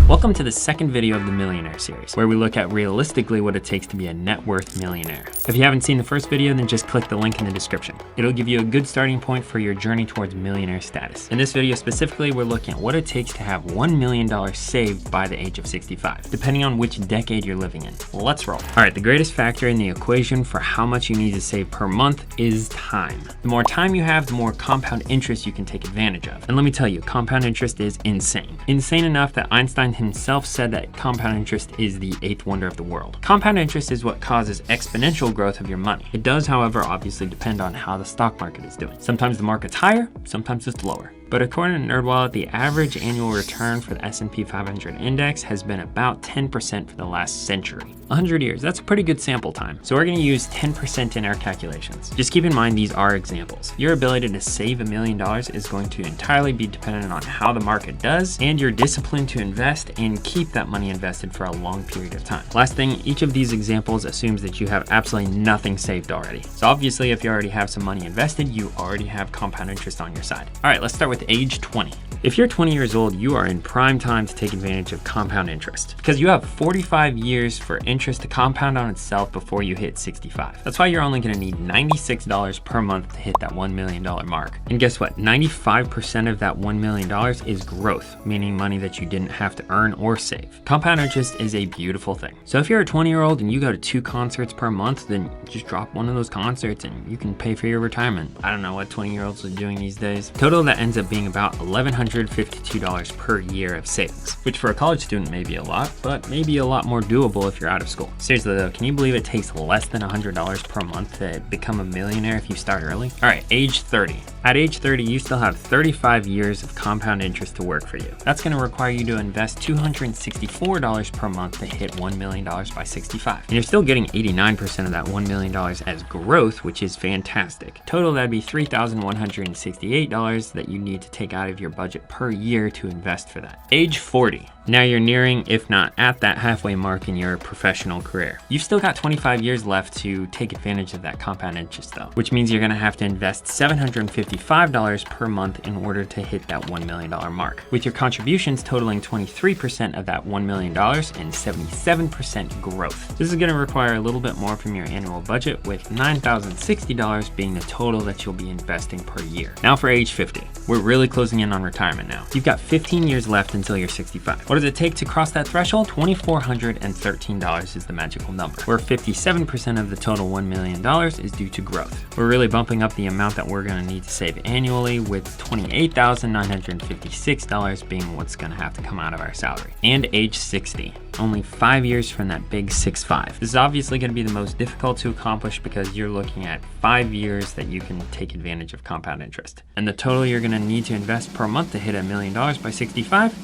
Welcome to the second video of the Millionaire series, where we look at realistically what it takes to be a net worth millionaire. If you haven't seen the first video, then just click the link in the description. It'll give you a good starting point for your journey towards millionaire status. In this video specifically, we're looking at what it takes to have $1 million saved by the age of 65, depending on which decade you're living in. Let's roll. All right, the greatest factor in the equation for how much you need to save per month is time. The more time you have, the more compound interest you can take advantage of. And let me tell you, compound interest is insane. Insane enough that Einstein himself said that compound interest is the eighth wonder of the world. Compound interest is what causes exponential growth of your money. It does, however, obviously depend on how the stock market is doing. Sometimes the market's higher, sometimes it's lower. But according to NerdWallet, the average annual return for the S&P 500 index has been about 10% for the last century. 100 years, that's a pretty good sample time. So we're gonna use 10% in our calculations. Just keep in mind these are examples. Your ability to save $1 million is going to entirely be dependent on how the market does and your discipline to invest and keep that money invested for a long period of time. Last thing, each of these examples assumes that you have absolutely nothing saved already. So obviously if you already have some money invested, you already have compound interest on your side. All right, let's start with age 20. If you're 20 years old, you are in prime time to take advantage of compound interest because you have 45 years for interest to compound on itself before you hit 65. That's why you're only gonna need $96 per month to hit that $1 million mark. And guess what? 95% of that $1 million is growth, meaning money that you didn't have to earn or save. Compound interest is a beautiful thing. So if you're a 20-year-old and you go to 2 concerts per month, then just drop one of those concerts and you can pay for your retirement. I don't know what 20-year-olds are doing these days. Total, that ends up being about $1,152 per year of savings, which for a college student may be a lot, but maybe a lot more doable if you're out of school. Seriously though, can you believe it takes less than $100 per month to become a millionaire if you start early? All right, age 30. At age 30, you still have 35 years of compound interest to work for you. That's gonna require you to invest $264 per month to hit $1 million by 65. And you're still getting 89% of that $1 million as growth, which is fantastic. Total, that'd be $3,168 that you need to take out of your budget per year to invest for that. Age 40. Now you're nearing, if not at that halfway mark in your professional career. You've still got 25 years left to take advantage of that compound interest though, which means you're gonna have to invest $755 per month in order to hit that $1 million mark, with your contributions totaling 23% of that $1 million and 77% growth. This is gonna require a little bit more from your annual budget, with $9,060 being the total that you'll be investing per year. Now for age 50. We're really closing in on retirement now. You've got 15 years left until you're 65. What does it take to cross that threshold? $2,413 is the magical number, where 57% of the total $1 million is due to growth. We're really bumping up the amount that we're gonna need to save annually, with $28,956 being what's gonna have to come out of our salary. And age 60. Only 5 years from that big 6-5. This is obviously gonna be the most difficult to accomplish because you're looking at 5 years that you can take advantage of compound interest. And the total you're gonna need to invest per month to hit $1 million by 65,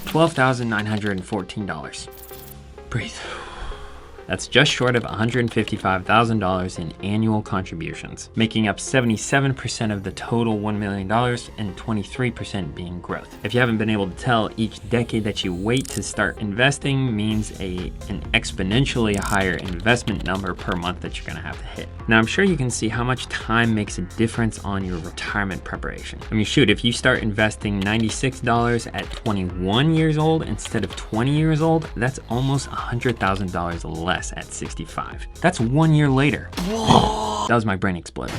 $12,914. Breathe. That's just short of $155,000 in annual contributions, making up 77% of the total $1 million and 23% being growth. If you haven't been able to tell, each decade that you wait to start investing means an exponentially higher investment number per month that you're gonna have to hit. Now, I'm sure you can see how much time makes a difference on your retirement preparation. I mean, shoot, if you start investing $96 at 21 years old instead of 20 years old, that's almost $100,000 less at 65. That's 1 year later. Whoa. That was my brain exploding.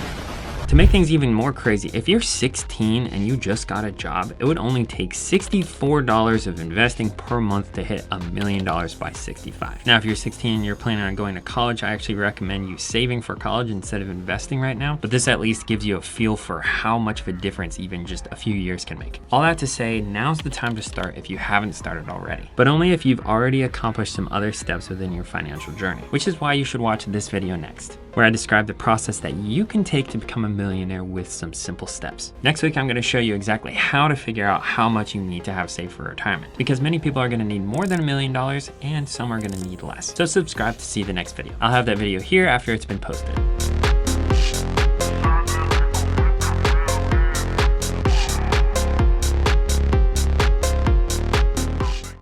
To make things even more crazy, if you're 16 and you just got a job, it would only take $64 of investing per month to hit $1 million by 65. Now, if you're 16 and you're planning on going to college, I actually recommend you saving for college instead of investing right now, but this at least gives you a feel for how much of a difference even just a few years can make. All that to say, now's the time to start if you haven't started already, but only if you've already accomplished some other steps within your financial journey, which is why you should watch this video next, where I describe the process that you can take to become a millionaire with some simple steps. Next week, I'm gonna show you exactly how to figure out how much you need to have saved for retirement, because many people are gonna need more than $1 million and some are gonna need less. So subscribe to see the next video. I'll have that video here after it's been posted.